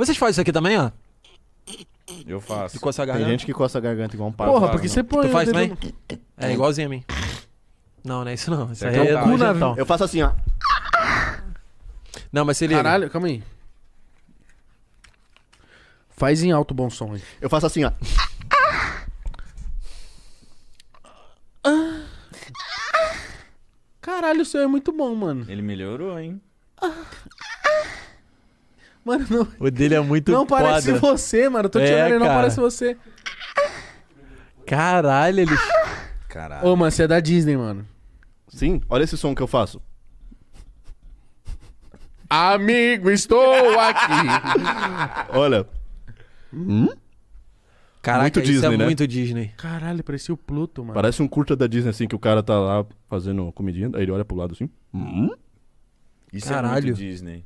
Vocês fazem isso aqui também, ó? Eu faço. De coçar a Tem garganta? gente que coça a garganta igual um pato. Porra, porque você põe... Tu faz o dedo também? É igualzinho a mim. Não, não é isso não. Isso aí Tem é um cu na- nojentão. Eu faço assim, ó. Não, mas se liga. Caralho, calma aí. Faz em alto bom som aí. Eu faço assim, ó. Caralho, o seu é muito bom, mano. Ele melhorou, hein? Mano, não, O dele é muito não parece foda. você, mano. Eu tô te É, olhando e não cara. parece você. Caralho, ele... Caralho. Ô, mano, você é da Disney, mano. Sim, olha esse som que eu faço. Amigo, estou aqui. Olha. Caraca, Muito isso Disney, é né? muito Disney. Caralho, parecia o Pluto, mano. Parece um curta da Disney, assim, que o cara tá lá fazendo comidinha, aí ele olha pro lado assim. Isso é Caralho. muito Disney.